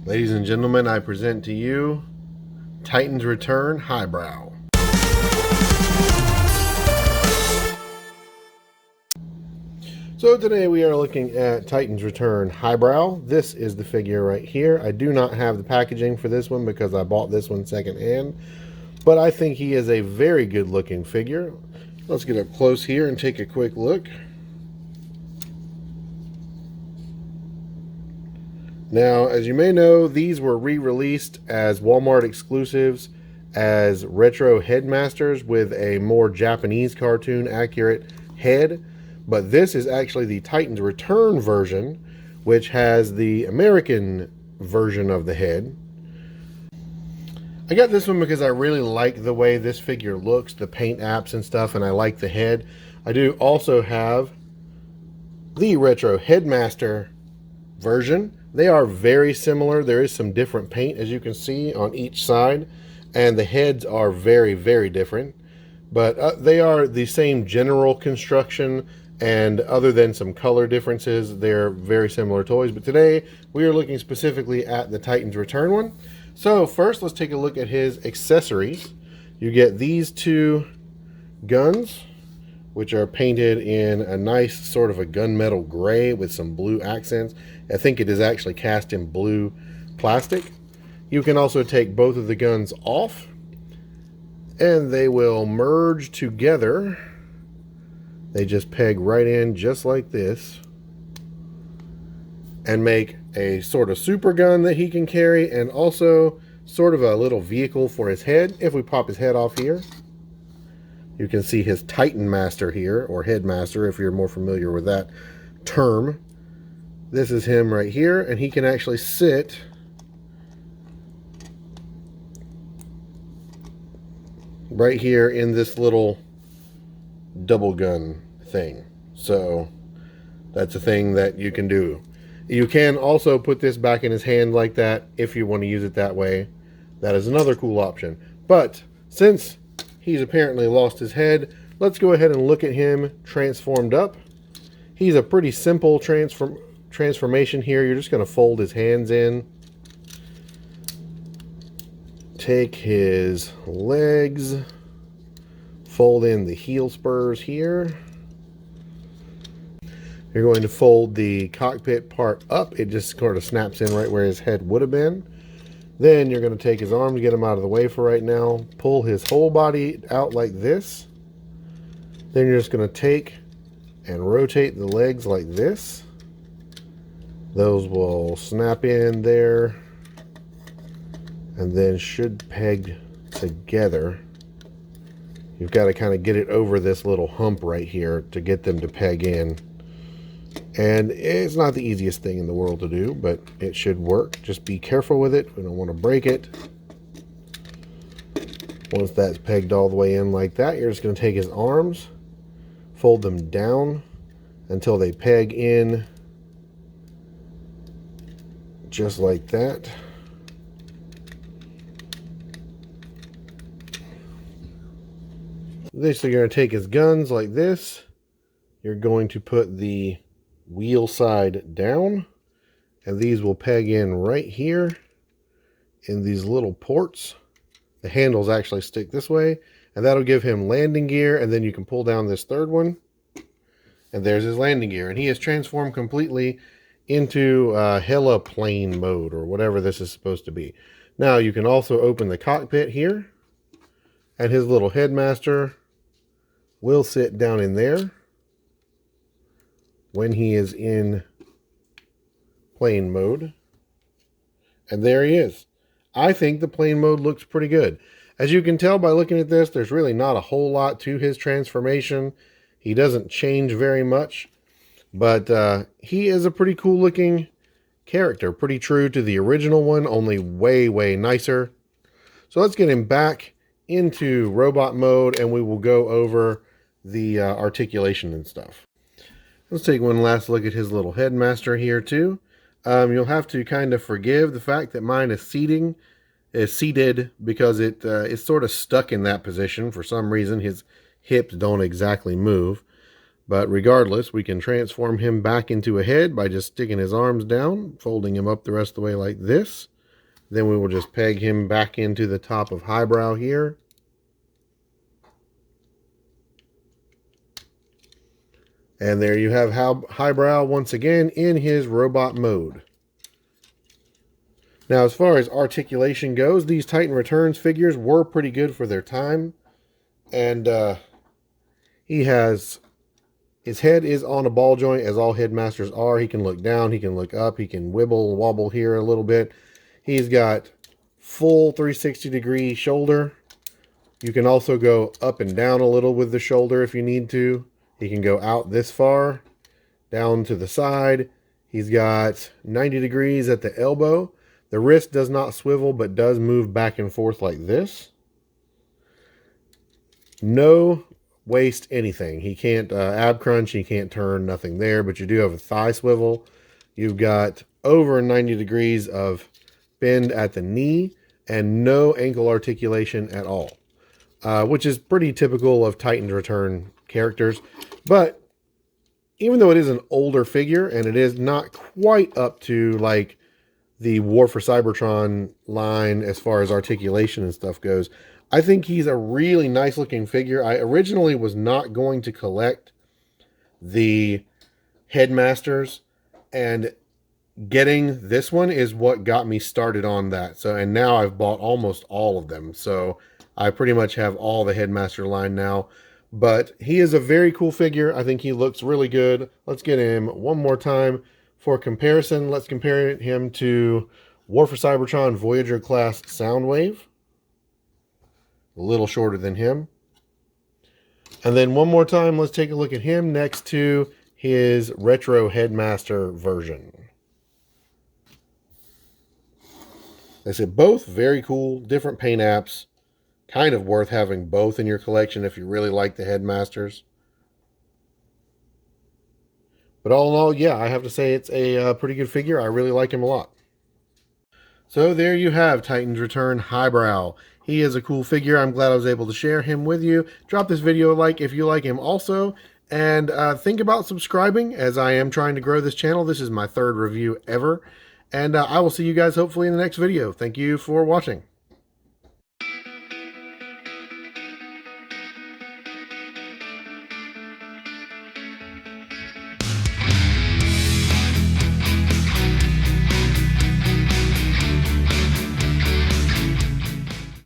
Ladies and gentlemen, I present to you Titans Return Highbrow. So today we are looking at Titans Return Highbrow. This is the figure right here. I do not have the packaging for this one because I bought this one secondhand, but I think he is a very good looking figure. Let's get up close here and take a quick look. Now, as you may know, these were re-released as Walmart exclusives as retro headmasters with a more Japanese cartoon accurate head. But this is actually the Titans Return version, which has the American version of the head. I got this one because I really like the way this figure looks, the paint apps and stuff, and I like the head. I do also have the retro headmaster version. They are very similar. There is some different paint, as you can see, on each side, and the heads are very, very different. But they are the same general construction, and other than some color differences, they're very similar toys. But today, we are looking specifically at the Titans Return one. So first, let's take a look at his accessories. You get these two guns, which are painted in a nice sort of a gunmetal gray with some blue accents. I think it is actually cast in blue plastic. You can also take both of the guns off, and they will merge together. They just peg right in just like this and make a sort of super gun that he can carry, and also sort of a little vehicle for his head. If we pop his head off here, you can see his Titan Master here, or Headmaster if you're more familiar with that term. This is him right here, and he can actually sit right here in this little double gun thing. So that's a thing that you can do. You can also put this back in his hand like that if you want to use it that way. That is another cool option. But since he's apparently lost his head, let's go ahead and look at him transformed up. He's a pretty simple transformation here. You're just going to fold his hands in, take his legs, fold in the heel spurs here. You're going to fold the cockpit part up. It just sort of snaps in right where his head would have been. Then you're going to take his arms, get him out of the way for right now, pull his whole body out like this. Then you're just going to take and rotate the legs like this. Those will snap in there and then should peg together. You've got to kind of get it over this little hump right here to get them to peg in. And it's not the easiest thing in the world to do, but it should work. Just be careful with it. We don't want to break it. Once that's pegged all the way in like that, you're just going to take his arms, fold them down until they peg in just like that. This, you're going to take his guns like this. You're going to put the wheel side down, and these will peg in right here in these little ports. The handles actually stick this way, and that'll give him landing gear, and then you can pull down this third one, and there's his landing gear. And he is transformed completely into heliplane mode, or whatever this is supposed to be. Now you can also open the cockpit here, and his little headmaster will sit down in there when he is in plane mode. And there he is. I think the plane mode looks pretty good. As you can tell by looking at this, there's really not a whole lot to his transformation. He doesn't change very much, but he is a pretty cool looking character. Pretty true to the original one, only way, way nicer. So let's get him back into robot mode, and we will go over the articulation and stuff. Let's take one last look at his little headmaster here too. You'll have to kind of forgive the fact that mine is seated because it is sort of stuck in that position. For some reason, his hips don't exactly move. But regardless, we can transform him back into a head by just sticking his arms down, folding him up the rest of the way like this. Then we will just peg him back into the top of Highbrow here. And there you have Highbrow once again in his robot mode. Now, as far as articulation goes, these Titan Returns figures were pretty good for their time. And he has, his head is on a ball joint, as all headmasters are. He can look down, he can look up, he can wibble and wobble here a little bit. He's got full 360-degree shoulder. You can also go up and down a little with the shoulder if you need to. He can go out this far, down to the side. He's got 90 degrees at the elbow. The wrist does not swivel, but does move back and forth like this. No waist anything. He can't ab crunch, he can't turn, nothing there, but you do have a thigh swivel. You've got over 90 degrees of bend at the knee and no ankle articulation at all, which is pretty typical of Titan's Return characters. But even though it is an older figure and it is not quite up to like the War for Cybertron line as far as articulation and stuff goes, I think he's a really nice looking figure. I originally was not going to collect the Headmasters, and getting this one is what got me started on that. So, and now I've bought almost all of them. So I pretty much have all the Headmaster line now. But he is a very cool figure. I think he looks really good. Let's get him one more time for comparison. Let's compare him to War for Cybertron Voyager class Soundwave. A little shorter than him. And then one more time, let's take a look at him next to his Retro Headmaster version. They said both very cool, different paint apps. Kind of worth having both in your collection if you really like the Headmasters. But all in all, yeah, I have to say it's a pretty good figure. I really like him a lot. So there you have Titan's Return Highbrow. He is a cool figure. I'm glad I was able to share him with you. Drop this video a like if you like him also. And think about subscribing, as I am trying to grow this channel. This is my third review ever. And I will see you guys hopefully in the next video. Thank you for watching.